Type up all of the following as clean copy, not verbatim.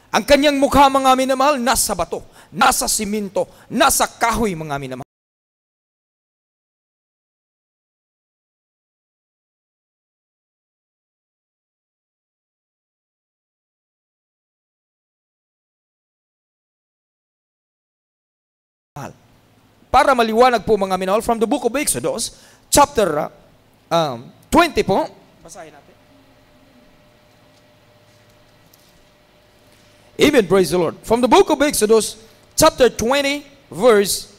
Ang kanyang mukha, mga minamahal, nasa bato, nasa siminto, nasa kahoy, mga minamahal. Para maliwanag po, mga minamahal, from the book of Exodus, chapter 20 po. Basahin natin. Amen, praise the Lord. From the book of Exodus, chapter 20, verse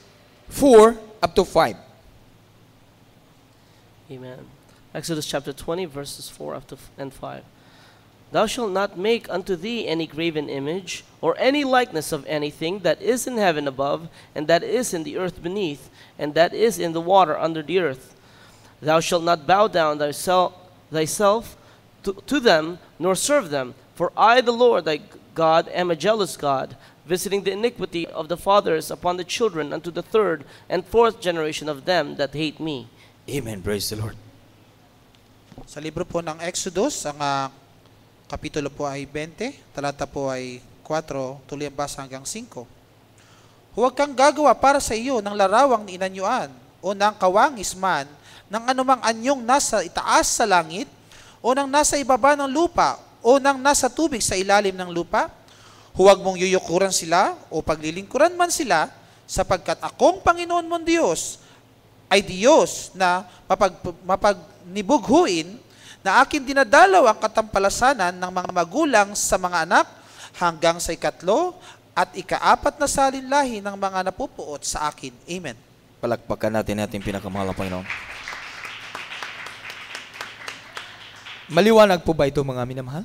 4 up to 5. Amen. Exodus chapter 20, verses 4 up to and 5. Thou shalt not make unto thee any graven image, or any likeness of anything that is in heaven above, and that is in the earth beneath, and that is in the water under the earth. Thou shalt not bow down thyself to them, nor serve them. For I, the Lord thy God, am a jealous God, visiting the iniquity of the fathers upon the children unto the third and fourth generation of them that hate me. Amen, praise the Lord. Sa libro po ng Exodus, ang kapitulo po ay 20, talata po ay 4, tuloy ang basa hanggang 5. Huwag kang gagawa para sa iyo ng larawang ni inanyuan o ng kawangis man ng anumang anyong nasa itaas sa langit o ng nasa ibaba ng lupa o ng nasa tubig sa ilalim ng lupa. Huwag mong yuyukuran sila o paglilingkuran man sila, sapagkat akong Panginoon mong Diyos ay Diyos na mapagnibughuin, na akin dinadalaw ang katampalasanan ng mga magulang sa mga anak hanggang sa ikatlo at ikaapat na salinlahi ng mga napupuot sa akin. Amen. Palakpakan natin ating pinakamahal na Panginoon. Maliwanag po ba ito, mga minamahal?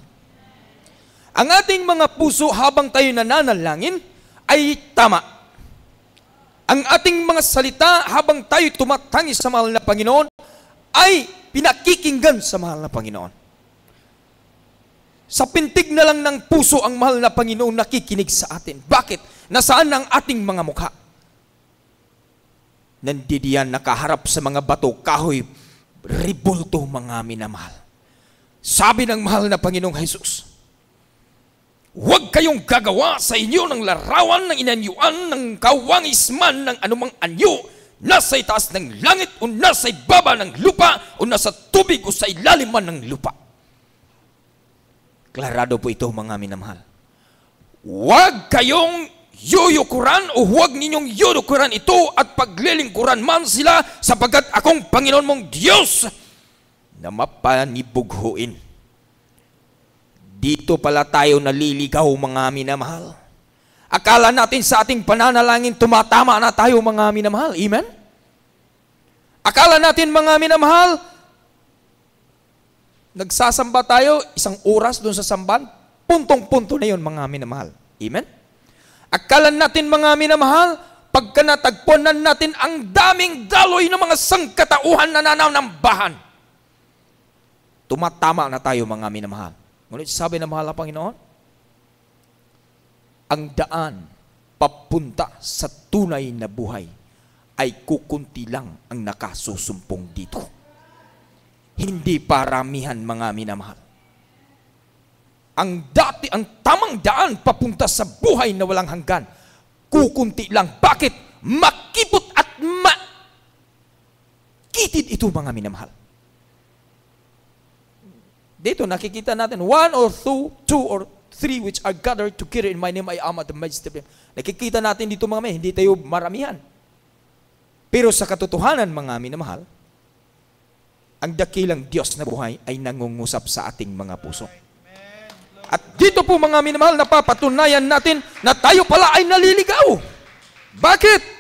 Ang ating mga puso habang tayo nananalangin ay tama. Ang ating mga salita habang tayo tumatangi sa mahal na Panginoon ay pinakikinggan sa mahal na Panginoon. Sa pintig na lang ng puso ang mahal na Panginoon nakikinig sa atin. Bakit? Nasaan ang ating mga mukha? Nandidiyan nakaharap sa mga bato, kahoy, ribulto, mga minamahal. Sabi ng mahal na Panginoong Jesus, huwag kayong gagawa sa inyo ng larawan ng inanyuan ng kawangis man ng anumang anyo, nasa itaas ng langit o nasa ibaba ng lupa o nasa tubig o sa ilalim man ng lupa. Klarado po ito, mga minamahal. Huwag kayong yuyukuran o huwag ninyong yuyukuran ito at paglilingkuran man sila, sapagkat akong Panginoon mong Diyos na mapanibughuin. Dito pala tayo naliligaw, mga minamahal. Akala natin sa ating pananalangin tumatama na tayo, mga minamahal. Amen? Akala natin, mga minamahal, nagsasamba tayo, 1 oras doon sa samban, puntong-punto na yun, mga minamahal. Amen? Akala natin, mga minamahal, pagka natagpuan natin ang daming daloy ng mga sangkatauhan na nananambahan, tumatama na tayo, mga minamahal. Ngunit sabi ng mahal na Panginoon, ang daan papunta sa tunay na buhay ay kukunti lang ang nakasusumpong dito. Hindi paramihan, mga minamahal. Ang tamang daan papunta sa buhay na walang hanggan, kukunti lang. Bakit? Makipot at makitid ito, mga minamahal. Dito nakikita natin, 1 or 2 or 3 which are gathered together in my name, I am at the midst of them. Nakikita natin dito, mga hindi tayo maramihan. Pero sa katotohanan, mga minamahal, ang dakilang Diyos na buhay ay nangungusap sa ating mga puso. At dito po, mga minamahal, napapatunayan natin na tayo pala ay naliligaw. Bakit?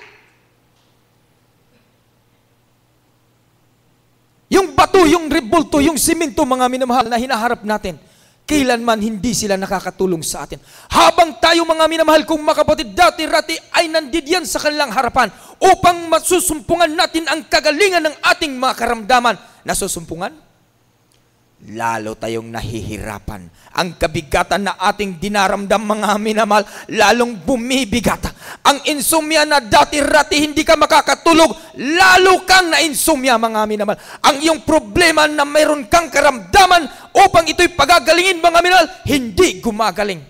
Yung bato, yung rebulto, yung simento, mga minamahal, na hinaharap natin, kailanman hindi sila nakakatulong sa atin. Habang tayo, mga minamahal, kung makapatid, dati-rati ay nandiyan sa kanilang harapan upang masusumpungan natin ang kagalingan ng ating mga karamdaman. Nasusumpungan? Lalo tayong nahihirapan. Ang kabigatan na ating dinaramdam, mga minamahal, lalong bumibigat. Ang insomnia na dati-rati hindi ka makakatulog, lalo kang na-insomnia, mga minamahal. Ang iyong problema na mayroon kang karamdaman upang ito'y pagagalingin, mga minamahal, hindi gumagaling.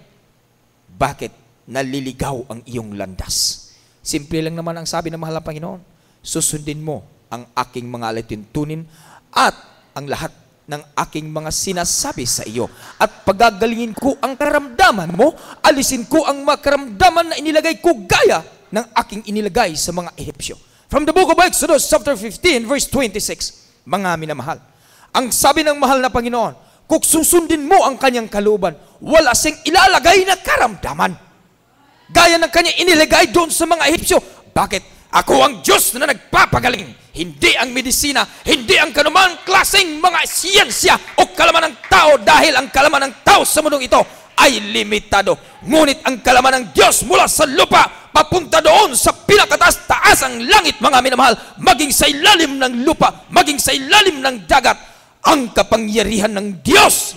Bakit? Naliligaw ang iyong landas. Simple lang naman ang sabi ng mahal na Panginoon. Susundin mo ang aking mga alituntunin at ang lahat ng aking mga sinasabi sa iyo. At pagagalingin ko ang karamdaman mo, alisin ko ang mga karamdaman na inilagay ko gaya ng aking inilagay sa mga Ehipsyo. From the book of Exodus, chapter 15, verse 26. Mga minamahal, ang sabi ng mahal na Panginoon, kung susundin mo ang kanyang kalooban, wala siyang ilalagay na karamdaman. Gaya ng kanyang inilagay doon sa mga Ehipsyo. Bakit? Ako ang Diyos na nagpapagaling. Hindi ang medisina, hindi ang kanumang klaseng mga siyensya o kalaman ng tao, dahil ang kalaman ng tao sa mundong ito ay limitado. Ngunit ang kalaman ng Diyos mula sa lupa, papunta doon sa pinakataas-taas ang langit, mga minamahal, maging sa ilalim ng lupa, maging sa ilalim ng dagat, ang kapangyarihan ng Diyos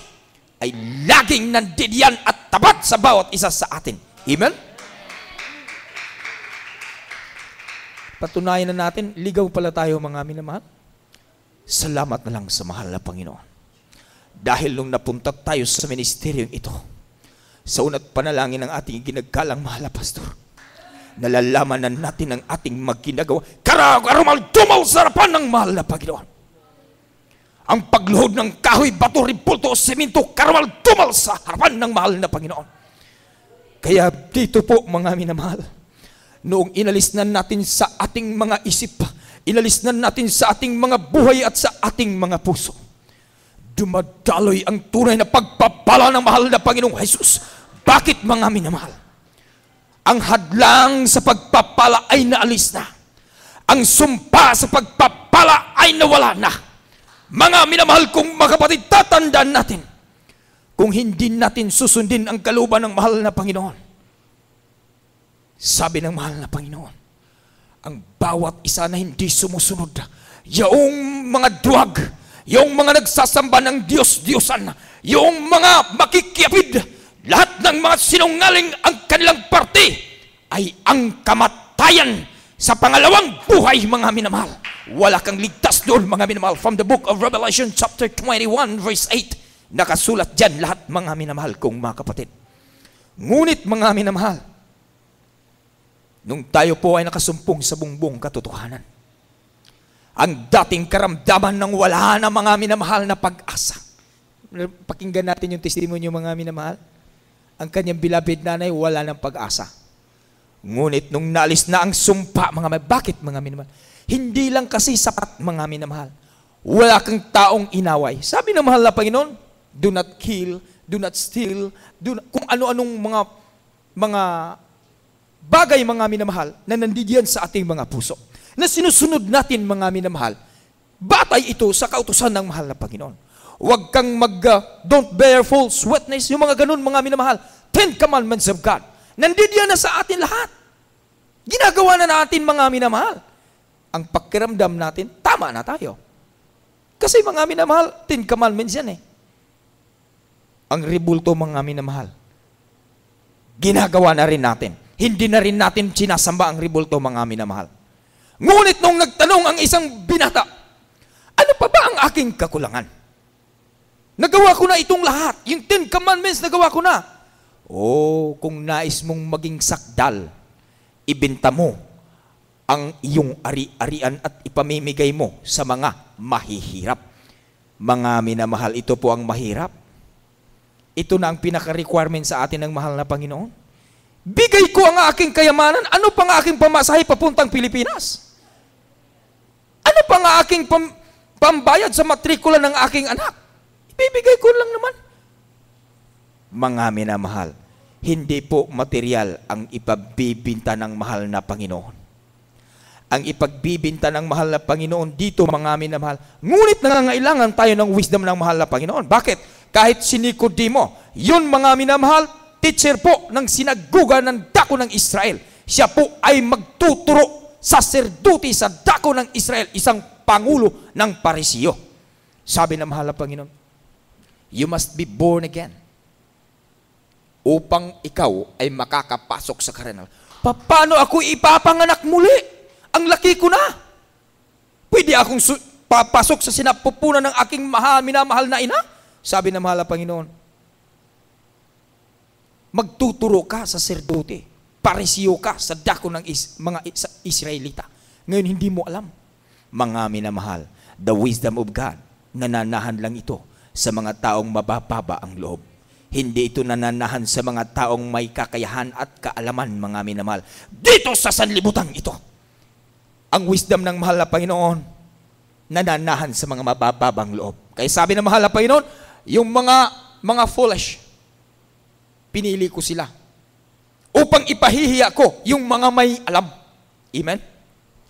ay laging nandiyan at tapat sa bawat isa sa atin. Amen? Patunayan na natin, ligaw pala tayo, mga minamahal. Salamat na lang sa mahal na Panginoon. Dahil nung napunta tayo sa ministeryong ito, sa una't panalangin ng ating ginagalang mahal na pastor, nalalaman na natin ang ating magginagawa, karamal-dumal sa harapan ng mahal na Panginoon. Ang pagluhod ng kahoy, bato, ribulto o semento, karamal-dumal sa harapan ng mahal na Panginoon. Kaya dito po, mga minamahal, noong inalis na natin sa ating mga isip, inalis na natin sa ating mga buhay at sa ating mga puso, dumadaloy ang tunay na pagpapala ng mahal na Panginoong Jesus. Bakit, mga minamahal? Ang hadlang sa pagpapala ay naalis na. Ang sumpa sa pagpapala ay nawala na. Mga minamahal kong mga kapatid, tatandaan natin, kung hindi natin susundin ang kalooban ng mahal na Panginoon, sabi ng mahal na Panginoon, ang bawat isa na hindi sumusunod, yung mga duwag, yung mga nagsasamba ng Diyos-Diyosan, yung mga makikiyapid, lahat ng mga sinungaling, ang kanilang parte ay ang kamatayan sa pangalawang buhay, mga minamahal. Wala kang ligtas doon, mga minamahal. From the book of Revelation, chapter 21, verse 8, nakasulat dyan lahat, mga minamahal kong mga kapatid. Ngunit, mga minamahal, nung tayo po ay nakasumpong sa bungbong katotohanan, ang dating karamdaman ng wala na, mga minamahal, na pag-asa. Pakinggan natin yung testimonyo, mga minamahal. Ang kanyang beloved nanay, wala ng pag-asa. Ngunit nung nalis na ang sumpa, bakit, mga minamahal? Hindi lang kasi sapat, mga minamahal. Wala kang taong inaway. Sabi ng mahal na Panginoon, do not kill, do not steal, kung ano-anong mga bagay, mga minamahal, na nandiyan sa ating mga puso, na sinusunod natin, mga minamahal. Batay ito sa kautusan ng mahal na Panginoon. Huwag kang don't bear false witness, yung mga ganun, mga minamahal. 10 commandments of God. Nandiyan na sa atin lahat. Ginagawa na natin, mga minamahal. Ang pakiramdam natin, tama na tayo. Kasi, mga minamahal, 10 commandments yan eh. Ang ribulto, mga minamahal, ginagawa na rin natin. Hindi na rin natin sinasamba ang ribulto, mga minamahal. Ngunit nung nagtanong ang isang binata, ano pa ba ang aking kakulangan? Nagawa ko na itong lahat. Yung 10 commandments, nagawa ko na. Kung nais mong maging sakdal, ibenta mo ang iyong ari-arian at ipamimigay mo sa mga mahihirap. Mga minamahal, ito po ang mahirap. Ito na ang pinaka-requirement sa atin ng mahal na Panginoon. Bigay ko ang aking kayamanan, ano pa ang aking pamasahe papuntang Pilipinas? Ano pa ang aking pambayad sa matrikula ng aking anak? Ibibigay ko lang naman. Mga minamahal, hindi po material ang ipabibinta ng mahal na Panginoon. Ang ipagbibinta ng mahal na Panginoon dito, mga minamahal, ngunit nangangailangan tayo ng wisdom ng mahal na Panginoon. Bakit? Kahit si Nicodemo, yun, mga minamahal, teacher po ng sinaguga ng dako ng Israel. Siya po ay magtuturo, saserdote sa dako ng Israel, isang pangulo ng Parisiyo. Sabi ng mahal na Panginoon, you must be born again upang ikaw ay makakapasok sa karenal. Paano ako ipapanganak muli? Ang laki ko na. Pwede akong papasok sa sinapupunan ng aking minamahal na ina? Sabi ng mahal na Panginoon, magtuturo ka sa serdote, paresiyo ka sa dako ng mga Israelita. Ngayon hindi mo alam. Mga minamahal, the wisdom of God, nananahan lang ito sa mga taong mabababa ang loob. Hindi ito nananahan sa mga taong may kakayahan at kaalaman, mga minamahal. Dito sa sanlibutan ito, ang wisdom ng mahal na Panginoon, nananahan sa mga mabababang loob. Kaya sabi ng mahal na Panginoon, yung mga foolish, pinili ko sila upang ipahihiya ko yung mga may alam. Amen?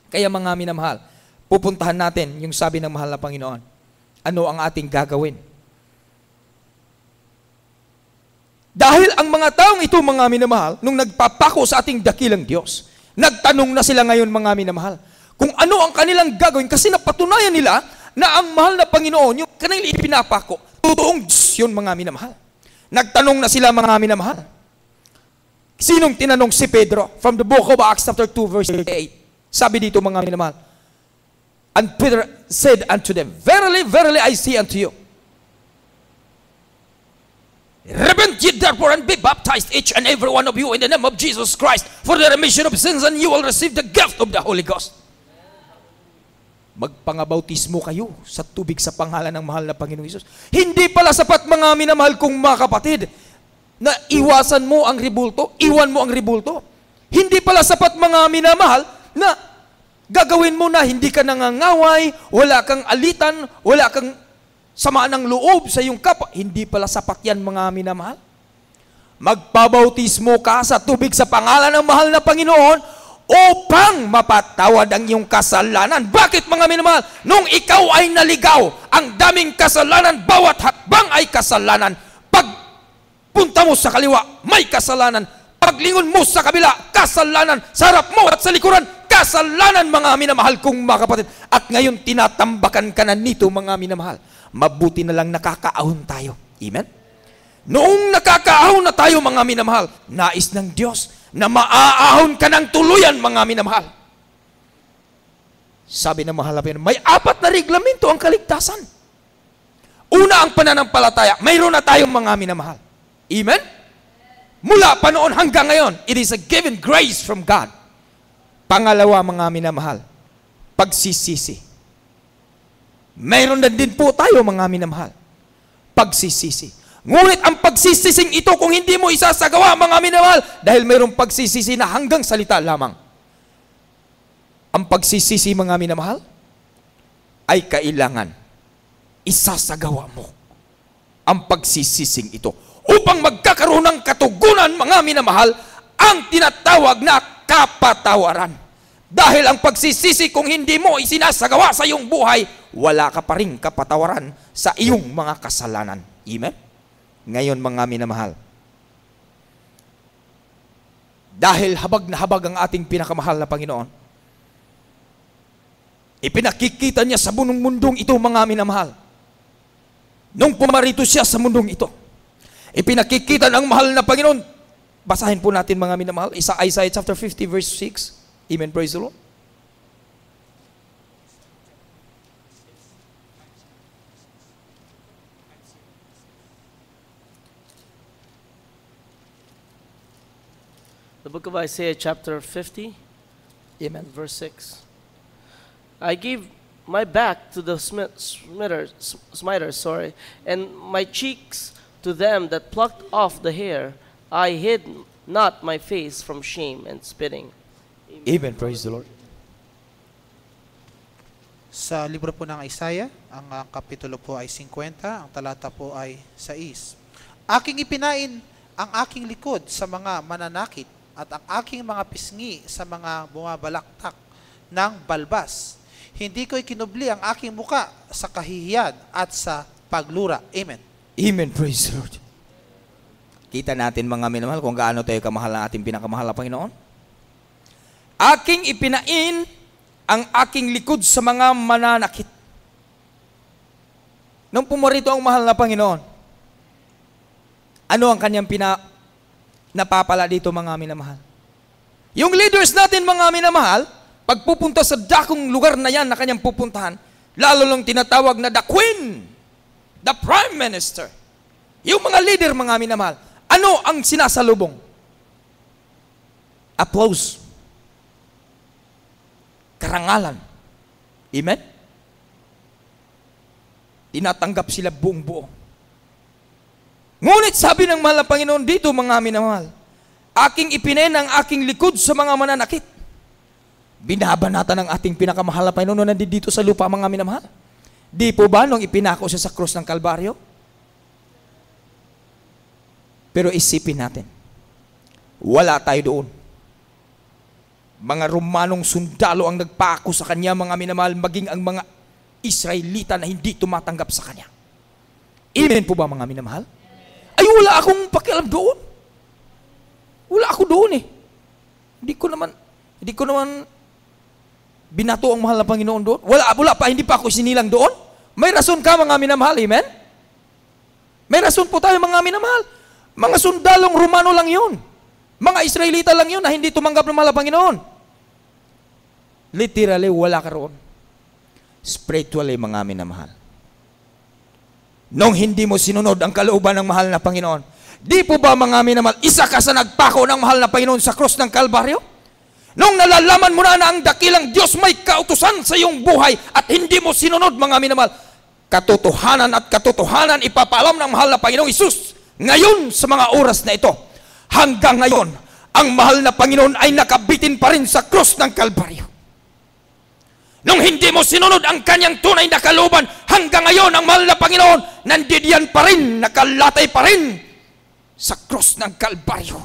Kaya mga minamahal, pupuntahan natin yung sabi ng mahal na Panginoon. Ano ang ating gagawin? Dahil ang mga taong ito, mga minamahal, nung nagpapako sa ating dakilang Diyos, nagtanong na sila ngayon, mga minamahal, kung ano ang kanilang gagawin, kasi napatunayan nila na ang mahal na Panginoon, yung kanilang ipinapako, totoong Diyos yun, mga minamahal. Nagtanong na sila, mga minamahal. Sinong tinanong? Si Pedro, from the book of Acts chapter 2 verse 8. Sabi dito, mga minamahal, and Peter said unto them, verily, verily, I say unto you, repent ye therefore and be baptized each and every one of you in the name of Jesus Christ for the remission of sins, and you will receive the gift of the Holy Ghost. Magpangabautismo kayo sa tubig sa pangalan ng mahal na Panginoong Hesus. Hindi pala sapat, mga minamahal kong mga kapatid, na iwasan mo ang ribulto, iwan mo ang ribulto. Hindi pala sapat, mga minamahal, na gagawin mo na hindi ka nangangaway, wala kang alitan, wala kang samaan ng loob sa iyong kapwa. Hindi pala sapat yan, mga minamahal. Magpabautismo ka sa tubig sa pangalan ng mahal na Panginoon upang mapatawad ang iyong kasalanan. Bakit, mga minamahal? Nung ikaw ay naligaw, ang daming kasalanan, bawat hakbang ay kasalanan. Pag punta mo sa kaliwa, may kasalanan. Paglingon mo sa kabila, kasalanan. Sa harap mo at sa likuran, kasalanan, mga minamahal kong mga kapatid. At ngayon, tinatambakan ka na nito, mga minamahal. Mabuti na lang nakakaahon tayo. Amen? Noong nakakaahon na tayo, mga minamahal, nais ng Diyos na maaahon ka ng tuluyan, mga minamahal. Sabi ng mahal na Panginoon, may 4 na reglamento ang kaligtasan. Una, ang pananampalataya. Mayroon na tayong, mga minamahal. Amen? Mula pa noon hanggang ngayon, it is a given grace from God. Pangalawa, mga minamahal, pagsisisi. Mayroon na din po tayo, mga minamahal, pagsisisi. Ngunit ang pagsisising ito, kung hindi mo isasagawa, mga minamahal, dahil mayroong pagsisisi na hanggang salita lamang. Ang pagsisisi, mga minamahal, ay kailangan isasagawa mo ang pagsisising ito upang magkakaroon ng katugunan, mga minamahal, ang tinatawag na kapatawaran. Dahil ang pagsisisi, kung hindi mo isinasagawa sa iyong buhay, wala ka pa rin kapatawaran sa iyong mga kasalanan. Amen? Ngayon, mga minamahal, dahil habag na habag ang ating pinakamahal na Panginoon, ipinakikita niya sa buong mundong ito, mga minamahal. Nung pumarito siya sa mundong ito, ipinakikita ng mahal na Panginoon. Basahin po natin, mga minamahal, Isaiah chapter 50 verse 6. Amen, praise the Lord. The book of Isaiah chapter 50, Amen. verse 6. I gave my back to the smiters, and my cheeks to them that plucked off the hair. I hid not my face from shame and spitting. Amen, praise the Lord. Sa libro po ng Isaiah, ang kapitulo po ay 50, ang talata po ay 6. Aking ipinain ang aking likod sa mga mananakit at ang aking mga pisngi sa mga bumabalaktak ng balbas. Hindi ko ikinubli ang aking muka sa kahihiyan at sa paglura. Amen. Amen, praise the Lord. Kita natin, mga minamahal, kung gaano tayo kamahal ang ating pinakamahal na Panginoon. Aking ipinain ang aking likod sa mga mananakit. Nung pumarito ang mahal na Panginoon, ano ang kanyang napapala dito, mga minamahal? Yung leaders natin, mga minamahal, pagpupunta sa dakong lugar na yan na kanyang pupuntahan, lalo lang tinatawag na the Queen, the Prime Minister. Yung mga leader, mga minamahal, Ano ang sinasalubong? Applause. Karangalan. Amen? Tinatanggap sila buong buo. Ngunit sabi ng mahal na Panginoon dito, mga minamahal, aking ipinain ang aking likod sa mga mananakit. Binabanatan ng ating pinakamahal na Panginoon na nandito sa lupa, mga minamahal. Di po ba nung ipinako siya sa krus ng Kalbaryo? Pero isipin natin, wala tayo doon. Mga Romanong sundalo ang nagpako sa kanya, mga minamahal, maging ang mga Israelita na hindi tumatanggap sa kanya. Amen po ba, mga minamahal? Ay, wala akong pakialam doon. Wala ako doon eh. Hindi ko naman binato ang mahal na Panginoon doon. Wala pa, hindi pa ako sinilang doon. May rason ka, mga minamahal, amen? May rason po tayo, mga minamahal. Mga sundalong Romano lang yun. Mga Israelita lang yun na hindi tumanggap ng mahal na Panginoon. Literally, wala ka roon. Spiritually, mga minamahal. Nung hindi mo sinunod ang kalooban ng mahal na Panginoon, di po ba, mga minamahal, isa ka sa nagpako ng mahal na Panginoon sa krus ng Kalbaryo? Nung nalalaman mo na ang dakilang Diyos may kautusan sa iyong buhay at hindi mo sinunod, mga minamahal, katotohanan ipapaalam ng mahal na Panginoong Isus ngayon sa mga oras na ito. Hanggang ngayon, ang mahal na Panginoon ay nakabitin pa rin sa krus ng Kalbaryo. Nung hindi mo sinunod ang kanyang tunay na kalooban, hanggang ngayon ang mahal na Panginoon nandiyan pa rin, nakalatay pa rin sa krus ng Kalbaryo.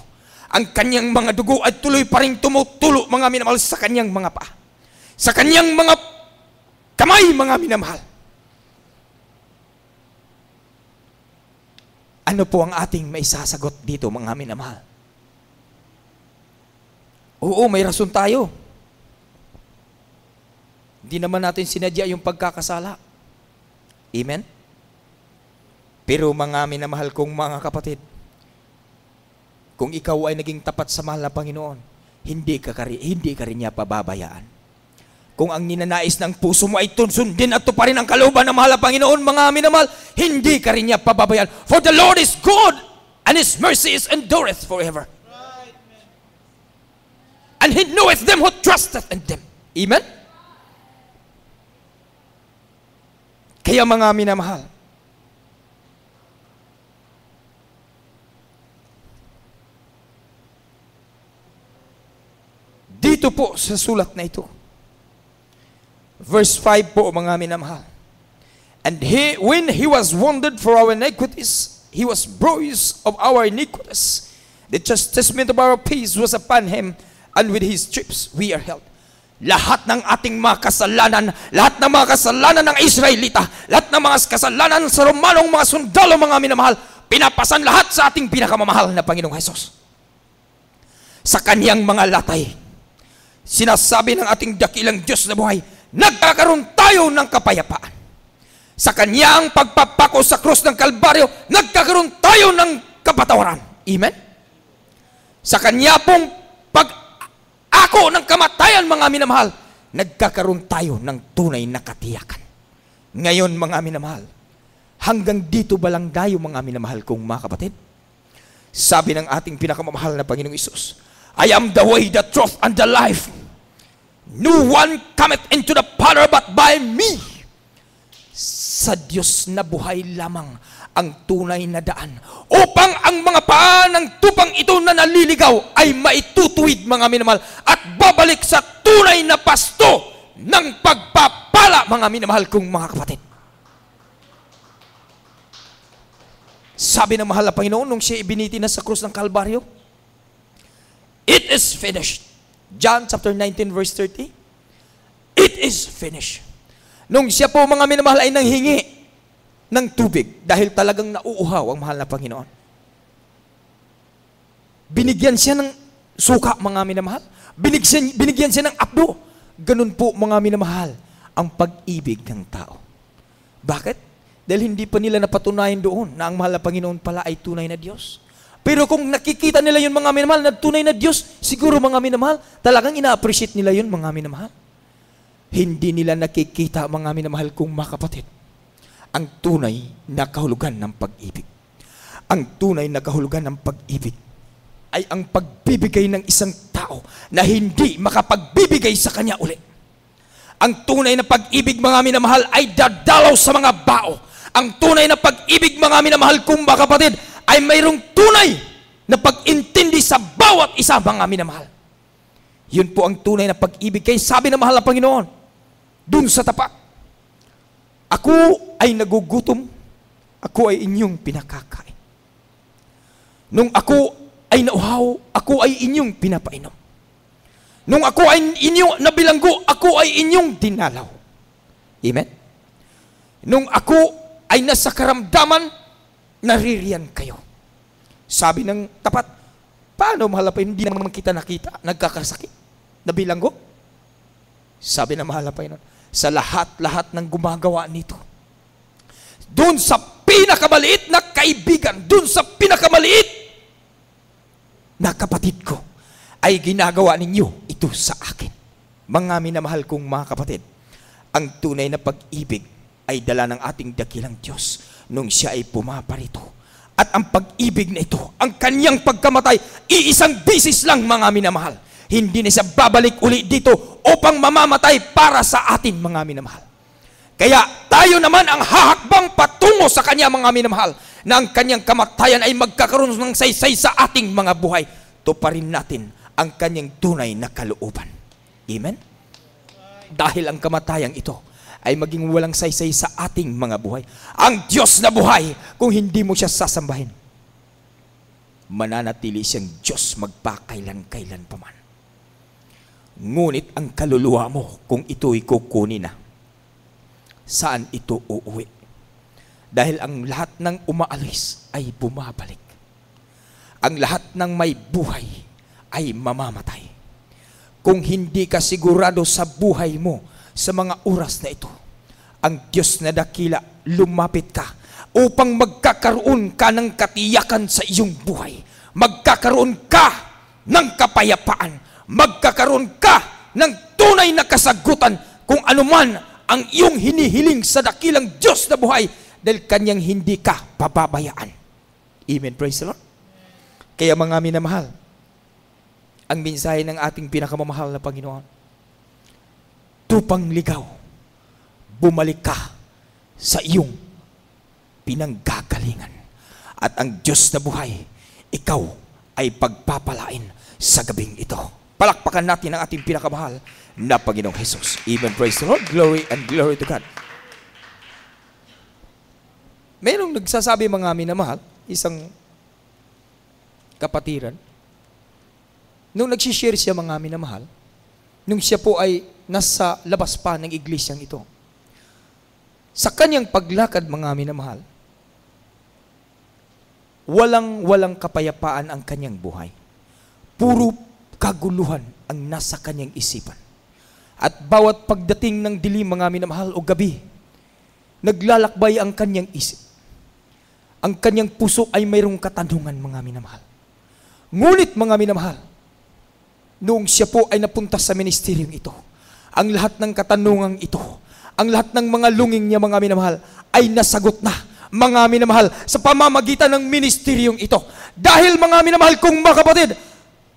Ang kanyang mga dugo ay tuloy pa rin tumutulo, mga minamahal, sa kanyang mga paa, sa kanyang mga kamay, mga minamahal. Ano po ang ating maisasagot dito, mga minamahal? Oo, may rason tayo. Hindi naman natin sinadya yung pagkakasala. Amen? Pero mga minamahal kong mga kapatid, kung ikaw ay naging tapat sa mahal na Panginoon, hindi ka rin niya pababayaan. Kung ang ninanais ng puso mo ay sundin at tuparin ang kalooban ng mahal na Panginoon, mga minamahal, hindi ka rin niya pababayaan. For the Lord is good, and His mercy is endureth forever. And He knoweth them who trusteth in them. Amen? Kaya mga minamahal, dito po sa sulat na ito, verse 5 po, mga minamahal, and when He was wounded for our iniquities, He was bruised of our iniquities. The chastisement of our peace was upon Him, and with His stripes we are healed. Lahat ng ating mga kasalanan, lahat ng mga kasalanan ng Israelita, lahat ng mga kasalanan sa Romanong mga sundalo, mga minamahal, pinapasan lahat sa ating pinakamamahal na Panginoong Hesus. Sa kanyang mga latay, sinasabi ng ating dakilang Diyos na buhay, nagkakaroon tayo ng kapayapaan. Sa kanyang pagpapako sa krus ng Kalbaryo, nagkakaroon tayo ng kapatawaran. Amen? Sa kanya pong pag-ako ng kamatayan, mga minamahal, nagkakaroon tayo ng tunay na katiyakan. Ngayon, mga minamahal, hanggang dito ba lang tayo, mga minamahal kong mga kapatid? Sabi ng ating pinakamamahal na Panginoong Isus, I am the way, the truth, and the life. No one cometh into the Father but by me. Sa Diyos na buhay lamang ang tunay na daan upang ang mga paa ng tupang ito na naliligaw ay maitutuwid, mga minamahal, at babalik sa tunay na pasto ng pagpapala, mga minamahal kong mga kapatid. Sabi ng mahal na Panginoon nung siya ibiniti na sa krus ng Kalbaryo, it is finished. John chapter 19 verse 30. It is finished. Nung siya po, mga minamahal, ay nanghingi ng tubig dahil talagang nauuhaw ang mahal na Panginoon, binigyan siya ng suka, mga minamahal. Binigyan siya ng apdo. Ganun po, mga minamahal, ang pag-ibig ng tao. Bakit? Dahil hindi pa nila napatunayan doon na ang mahal na Panginoon pala ay tunay na Diyos. Pero kung nakikita nila yun, mga minamahal, na tunay na Diyos, siguro, mga minamahal, talagang ina-appreciate nila yun, mga minamahal. Hindi nila nakikita, mga minamahal kong mga kapatid, ang tunay na kahulugan ng pag-ibig. Ang tunay na kahulugan ng pag-ibig ay ang pagbibigay ng isang tao na hindi makapagbibigay sa kanya uli. Ang tunay na pag-ibig, mga minamahal, ay dadalaw sa mga bao. Ang tunay na pag-ibig, mga minamahal kong mga kapatid, ay mayroong tunay na pag-intindi sa bawat isa, mga minamahal. Yun po ang tunay na pag-ibig. Kaya sabi ng mahal na Panginoon, dun sa tapat, ako ay nagugutom, ako ay inyong pinakakain. Nung ako ay nauhaw, ako ay inyong pinapainom. Nung ako ay inyong nabilanggo, ako ay inyong dinalaw. Amen? Nung ako ay nasa karamdaman, naririyan kayo. Sabi ng tapat, paano mahal pa hindi naman kita nakita, nagkakasakit, nabilanggo? Sabi ng mahal pa yun, sa lahat-lahat ng gumagawa nito, doon sa pinakamaliit na kaibigan, doon sa pinakamaliit na kapatid ko, ay ginagawa ninyo ito sa akin. Mga minamahal kong mga kapatid, ang tunay na pag-ibig ay dala ng ating dakilang Diyos nung siya ay pumaparito. At ang pag-ibig na ito, ang kanyang pagkamatay, iisang bisis lang, mga minamahal. Hindi na siya babalik uli dito upang mamamatay para sa atin, mga minamahal. Kaya tayo naman ang hahakbang patungo sa kanya, mga minamahal, na ang kanyang kamatayan ay magkakaroon ng saysay sa ating mga buhay. Tuparin natin ang kanyang tunay na kalooban. Amen? Dahil ang kamatayang ito ay maging walang saysay sa ating mga buhay. Ang Diyos na buhay, kung hindi mo siya sasambahin, mananatili siyang Diyos magpakailan-kailan pa man. Ngunit ang kaluluwa mo, kung ito'y kukunin na, saan ito uuwi? Dahil ang lahat ng umaalis ay bumabalik. Ang lahat ng may buhay ay mamamatay. Kung hindi ka sigurado sa buhay mo sa mga oras na ito, ang Diyos na dakila, lumapit ka upang magkakaroon ka ng katiyakan sa iyong buhay. Magkakaroon ka ng kapayapaan. Magkakaroon ka ng tunay na kasagutan kung anuman ang iyong hinihiling sa dakilang Diyos na buhay, dahil kanyang hindi ka pababayaan. Amen. Praise the Lord. Kaya mga minamahal, ang mensahe ng ating pinakamamahal na Panginoon, tupang ligaw, bumalik ka sa iyong pinanggagalingan. At ang Diyos na buhay, ikaw ay pagpapalain sa gabing ito. Palakpakan natin ang ating pinakamahal na Panginoong Jesus. Amen. Praise the Lord. Glory and glory to God. Merong nagsasabi, mga minamahal, isang kapatiran, nung nagsishare siya, mga minamahal, nung siya po ay nasa labas pa ng iglesyang ito, sa kanyang paglakad, mga minamahal, walang kapayapaan ang kanyang buhay. Puro kaguluhan ang nasa kanyang isipan. At bawat pagdating ng dilim, mga minamahal, o gabi, naglalakbay ang kanyang isip. Ang kanyang puso ay mayroong katanungan, mga minamahal. Ngunit, mga minamahal, noong siya po ay napunta sa ministeryong ito, ang lahat ng katanungang ito, ang lahat ng mga lunging niya, mga minamahal, ay nasagot na, mga minamahal, sa pamamagitan ng ministeryong ito. Dahil, mga minamahal kong mga kapatid,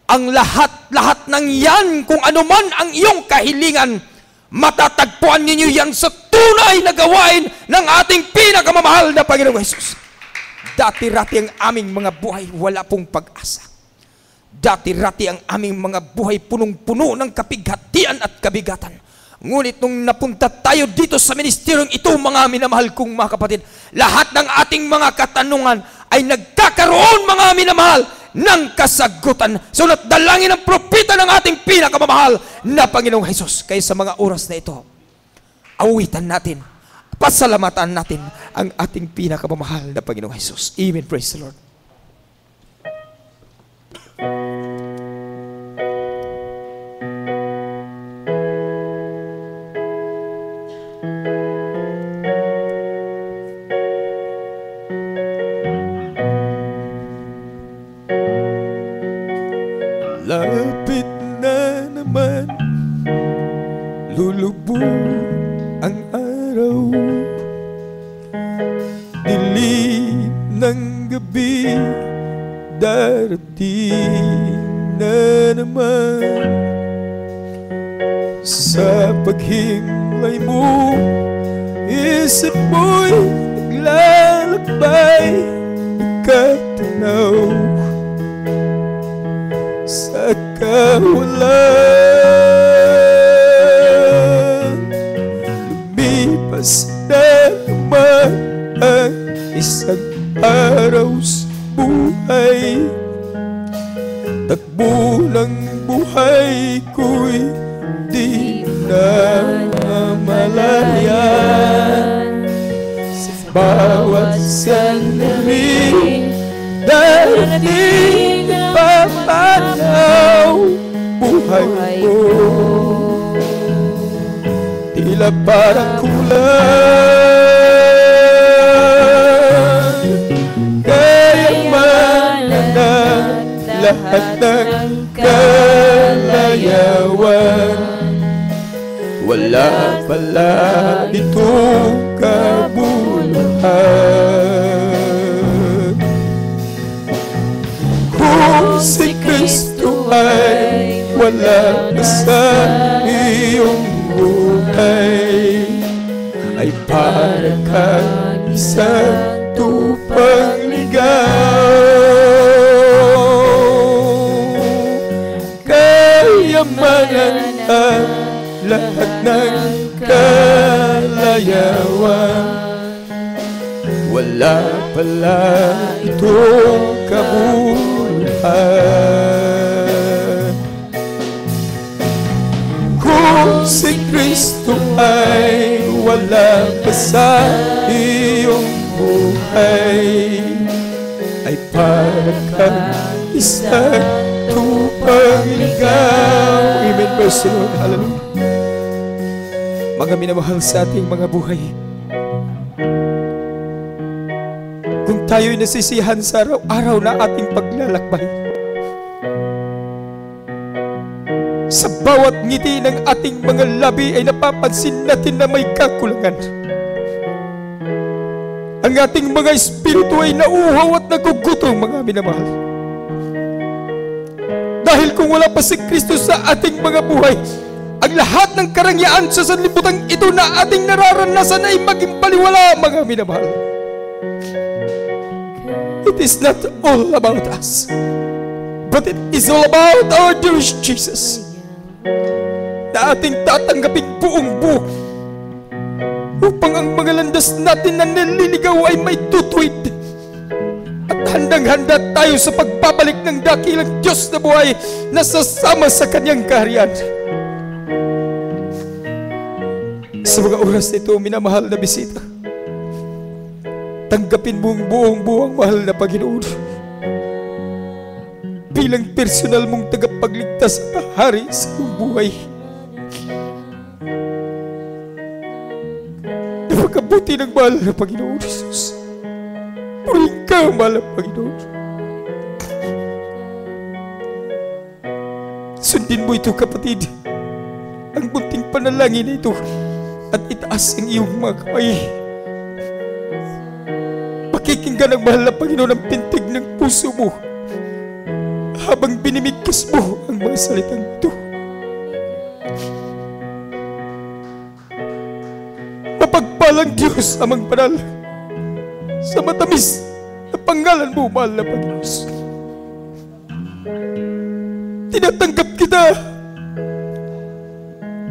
ang lahat ng yan, kung anuman ang iyong kahilingan, matatagpuan ninyo yan sa tunay na gawain ng ating pinakamamahal na Panginoong Jesus. Dati-rati ang aming mga buhay wala pong pag-asa. Dati-rati ang aming mga buhay punong-puno ng kapighatian at kabigatan. Ngunit nung napunta tayo dito sa ministeryong ito, mga minamahal kong mga kapatid, lahat ng ating mga katanungan ay nagkakaroon, mga minamahal, ng kasagutan. Sulat dalangin ng propeta ng ating pinakamamahal na Panginoong Jesus. Kaya sa mga oras na ito, awitan natin, pasalamatan natin ang ating pinakamamahal na Panginoong Jesus. Amen. Praise the Lord. Lapit na naman, lulubog ang araw, dilim ng gabi. gabi darating na naman. Sa paghimlay mo, isip mo'y naglalakbay, ikatanaw sa kawalan. Lumipas na naman ang isang araw sa buhay, takbo ng buhay ko'y di na malayan. Sa bawat sandali darating papanaw buhay mo, tila parang kulang, kaya mananag lahat ng kalayawan. Wala pala itong kabuluhan. Kung si Kristo ay wala na sa iyong buhay, ay para kang isang tupang ligaw. Kayamanan ang lahat ng kalayawan. Wala pala itong kabuluhan. Kung si Kristo ay wala pa sa iyong buhay, ay para kang isang tupang ligaw. Amen. Praise the Lord. Hallelujah. Mga minamahal sa ating mga buhay, kung tayo'y nasisiyahan sa araw-araw na ating paglalakbay, sa bawat ngiti ng ating mga labi ay napapansin natin na may kakulangan. Ang ating mga espiritu ay nauuhaw at nagugutom, mga minamahal. Dahil kung wala pa si Kristo sa ating mga buhay, ang lahat ng karangyaan sa sanlibutan ito na ating nararanasan ay maging baliwala, mga minamahal. It is not all about us, but it is all about our dear Jesus, na ating tatanggapin buong buo, upang ang mga landas natin na naliligaw ay may tutuwid, at handang-handa tayo sa pagbabalik ng dakilang Diyos na buhay na sasama sa Kanyang kaharian. Sa mga oras nito, minamahal na bisita, tanggapin mong buong-buo ang mahal na Panginoon bilang personal mong tagapagligtas at hari sa iyong buhay. Napakabuti ng mahal na Panginoon Jesus. Purihin ka, mahal na Panginoon. Sundin mo ito, kapatid, ang bunting panalangin na ito, at itaas ang iyong mga kamay. Pakikinggan ang mahal na Panginoon ang pintig ng puso mo habang binimigkas mo ang mga salitang ito. Mapagpalang Diyos amang banal, sa matamis na pangalan mo, mahal na Panginoon. Tinatanggap kita,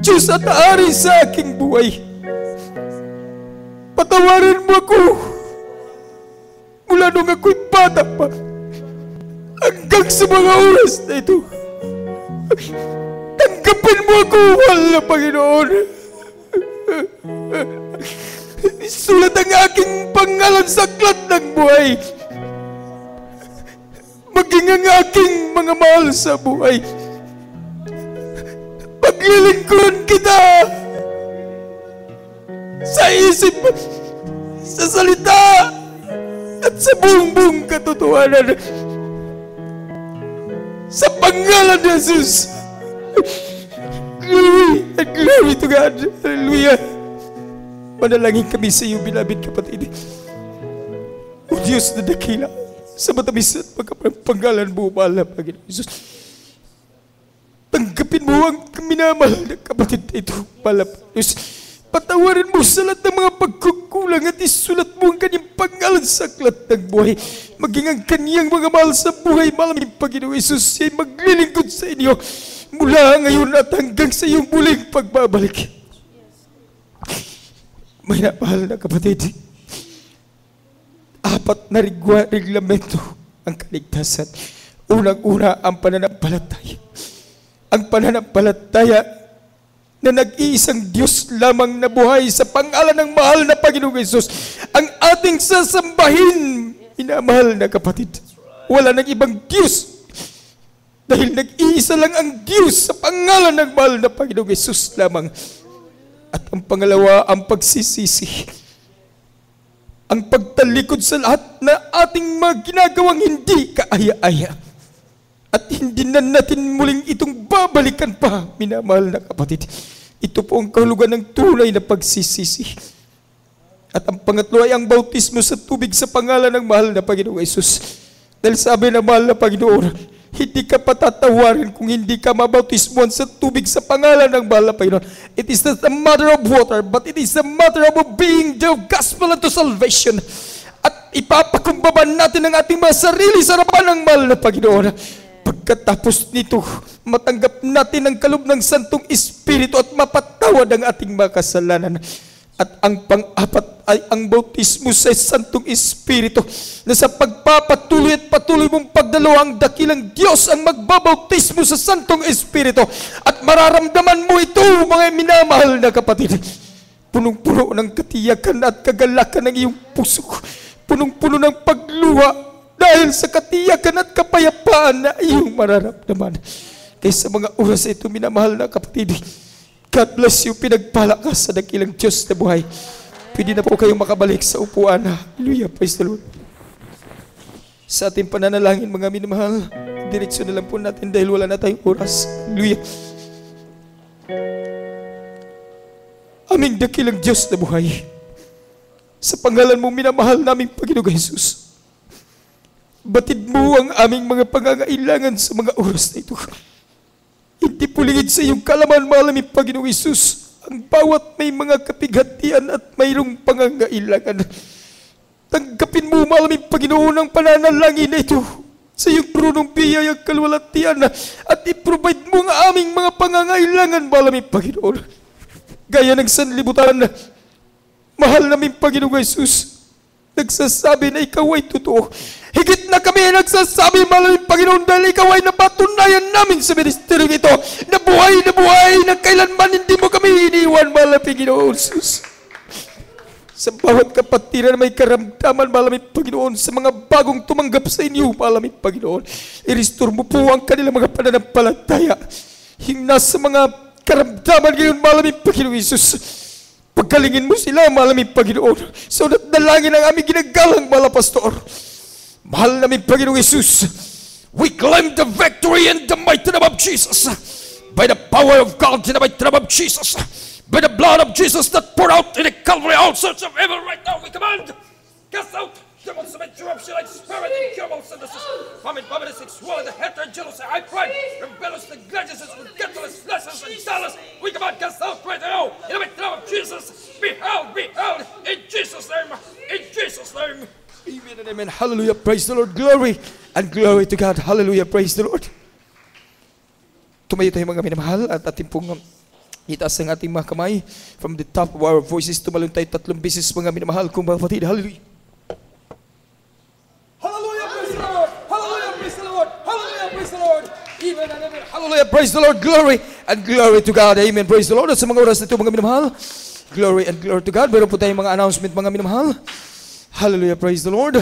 Diyos at Hari sa aking buhay. Patawarin mo ako mula nung ako'y bata pa hanggang sa mga oras na ito. Tanggapin mo ako, mahal na Panginoon. Isulat ang aking pangalan sa aklat ng buhay, maging ang aking mga mahal sa buhay. Paglilingkuran kita sa isip, sa salita, at sa buong katotohanan. Sa pangalan ni Jesus. Glory and glory to God. Hallelujah. Manalangin kami sa iyo, beloved kapatid. O Diyos na dakila, sa matamis at pagkapangalan mo, mahal na Panginoong Isus. Tanggapin mo ang minamahal na kapatid na ito, mahal na Panginoong Isus. Patawarin mo sa lahat ng mga pagkukulang at isulat mo ang kanyang pangalan sa aklat ng buhay. Maging ang kanyang mga mahal sa buhay, mahal na Panginoong Isus, siya'y maglilingkod sa inyo mula ngayon at hanggang sa iyong muling pagbabalik. May napahal na kapatid, 4 na reglamento ang kaligtasan. Unang-una, ang pananampalataya. Ang pananampalataya na nag-iisang Diyos lamang na buhay sa pangalan ng mahal na Panginoong Hesus ang ating sasambahin, minamahal na kapatid. Wala nang ibang Diyos dahil nag-iisa lang ang Diyos sa pangalan ng mahal na Panginoong Hesus lamang. At ang pangalawa, ang pagsisisi. Ang pagtalikod sa lahat na ating mga ginagawang hindi kaaya-aya. At hindi na natin muling itong babalikan pa, minamahal na kapatid. Ito po ang kahulugan ng tunay na pagsisisi. At ang pangatlo ay ang bautismo sa tubig sa pangalan ng mahal na Panginoong Hesus. Dahil sabi ng mahal na Panginoon, hindi ka patatawarin kung hindi ka mabautismuhan sa tubig sa pangalan ng mahal na Panginoon. It is not a matter of water, but it is a matter of obeying the gospel unto salvation. At ipapakumbaba natin ang ating mga sarili sa harapan ng mahal na Panginoon. Pagkatapos nito, matanggap natin ang kaloob ng Santong Espiritu at mapatawad ang ating mga kasalanan. At ang pang-apat ay ang bautismo sa Santong Espiritu na sa pagpapatuloy at patuloy mong pagdalawa ang dakilang Diyos ang magbabautismo sa Santong Espiritu. At mararamdaman mo ito, mga minamahal na kapatid. Punong-puno ng katiyakan at kagalakan ng iyong puso. Punong-puno ng pagluha dahil sa katiyakan at kapayapaan na iyong mararamdaman. Kaya sa mga oras ito, minamahal na kapatid, God bless you, pinagpala ka sa dakilang Diyos na buhay. Pwede na po kayong makabalik sa upuan. Hallelujah, praise the Lord. Sa ating pananalangin, mga minamahal, diretsyo na lang po natin dahil wala na tayong oras. Hallelujah. Aming dakilang Diyos na buhay, sa pangalan mo minamahal naming Panginoong Hesus, batid mo ang aming mga pangangailangan sa mga oras na ito. Hindi pulingid sa iyong kalaman, mahal naming Panginoong Hesus, ang bawat may mga kapighatian at mayroong pangangailangan. Tanggapin mo, mahal naming Panginoon, ang pananalangin na ito sa iyong trunong biyayang kalwalatian at i-provide mo ang aming mga pangangailangan, mahal naming Panginoon. Gaya ng sanlibutan, mahal naming Panginoong Hesus, nagsasabi na ikaw ay totoo. Higit na kami nagsasabi, mahal naming Panginoon, dahil ikaw ay napatunayan namin sa ministeryo ito, na buhay na kailanman hindi mo kami iniwan, mahal naming Panginoon Hesus. Sa bawat kapatiran may karamdaman, mahal naming Panginoon, sa mga bagong tumanggap sa inyo, mahal naming Panginoon, i-restore mo po ang kanilang mga pananampalataya. Yung nasa mga karamdaman ngayon, mahal naming Panginoon Hesus, pagkalingin mo sila, mahal naming Panginoon, so that dalangin ang aming ginagalang, mahal na Pastor. Mahal namin Panginoong Hesus, we claim the victory in the mighty name of Jesus. By the power of God in the mighty name of Jesus. By the blood of Jesus that poured out in the Calvary, all sorts of evil right now, we command, cast out, demons of interruption, like spirit, incurable synthesis, vomit, sexuality, hatred, jealousy, high pride, rebellious, negligence, forgetfulness, lessons, and zealous, we command, cast out right now, in the mighty name of Jesus. Be held, in Jesus' name, in Jesus' name. Amen and amen. Hallelujah. Praise the Lord. Glory and glory to God. Hallelujah. Praise the Lord. Tumayo tayo mga minamahal at ating pong itaas ang ating mga kamay. From the top of our voices, tumalon tayo 3 beses mga minamahal kong mga kapatid. Hallelujah. Hallelujah. Praise the Lord. Hallelujah. Praise the Lord. Hallelujah. Praise the Lord. Amen and amen. Hallelujah. Praise the Lord. Glory and glory to God. Amen. Praise the Lord. At sa mga oras na ito mga minamahal, glory and glory to God. Meron po tayong mga announcement mga minamahal. Hallelujah, praise the Lord.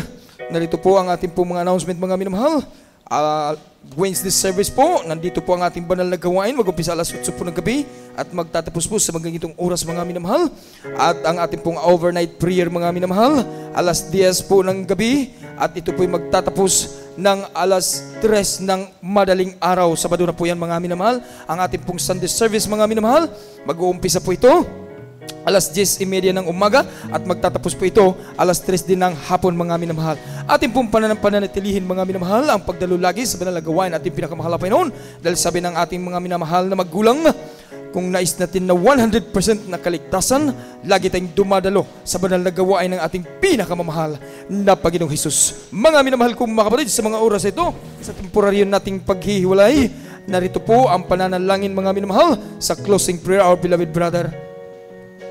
Narito po ang ating pong mga announcement mga minamahal. Wednesday service po, nandito po ang ating banal na gawain. Mag-umpisa alas 8 po ng gabi at magtatapos po sa mga ganitong oras mga minamahal. At ang ating pong overnight prayer mga minamahal, alas 10 po ng gabi. At ito po ay magtatapos ng alas 3 ng madaling araw. Sabado na po yan mga minamahal. Ang ating pong Sunday service mga minamahal, mag-uumpisa po ito alas 10:30 ng umaga at magtatapos po ito alas 3 din ng hapon, mga minamahal. Ating pong pananatilihin, mga minamahal, ang pagdalo lagi sa banal na gawain ating pinakamahal na Panginoon, dahil sabi ng ating mga minamahal na magulang, kung nais natin na 100% na kaligtasan, lagi tayong dumadalo sa banal na gawain ng ating pinakamamahal na Panginoong Hesus. Mga minamahal kong mga kapatid, sa mga oras ito, sa temporaryo nating paghihiwalay, narito po ang pananalangin, mga minamahal, sa closing prayer, our beloved brother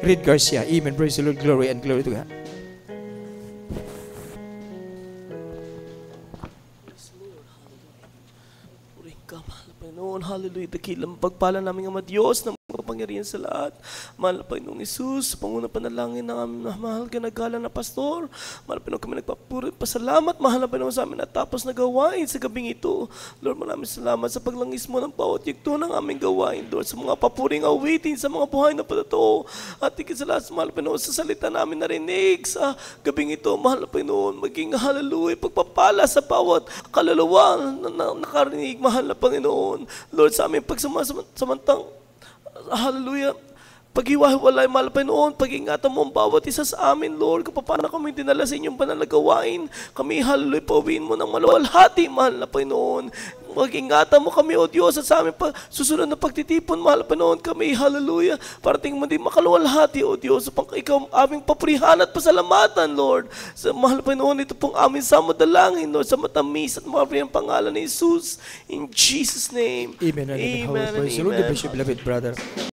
Reed Garcia. Amen. Praise the Lord. Glory and glory to God. Puring ka, mahal na Panginoon. Hallelujah. Dakilang pagpala namin ang Diyos na makapangyarihan sa lahat. Mahal na Panginoong Isus, sa panguna panalangin ng aming mahal ganagala na pastor. Mahal na Panginoon, kami nagpapuri pasalamat. Mahal na Panginoon, sa amin natapos na gawain sa gabing ito. Lord, maraming salamat sa paglangis mo ng bawat yugto ng aming gawain, Lord, sa mga papuring awitin, sa mga buhay na patato. At higit sa lahat, mahal na Panginoon, sa salita namin narinig sa gabing ito, mahal na Panginoon, maging hallelujah, pagpapala sa bawat kaluluwa na nakarinig, mahal na Panginoon. Lord, sa aming pagsamantang hallelujah, paghiwa-hiwalay, mahal na Panginoon, pag-ingatan mo ang bawat isa sa amin, Lord, kung paano kami dinala sa inyong banal na gawain, kami, hallelujah, pauwiin mo ng maluwalhati, mahal na Panginoon. Mag-ingatan mo kami, O Diyos, at sa aming susunod na pagtitipon, mahal na Panginoon, kami, hallelujah, parating mo din makaluwalhati, O Diyos, upang ikaw aming papurihan at pasalamatan, Lord. Sa mahal na Panginoon, ito pong aming samadalangin, Lord, sa matamis at mga pangalan ni Jesus. In Jesus' name. Amen. Amen. Praise the Lord. God bless you, beloved brother.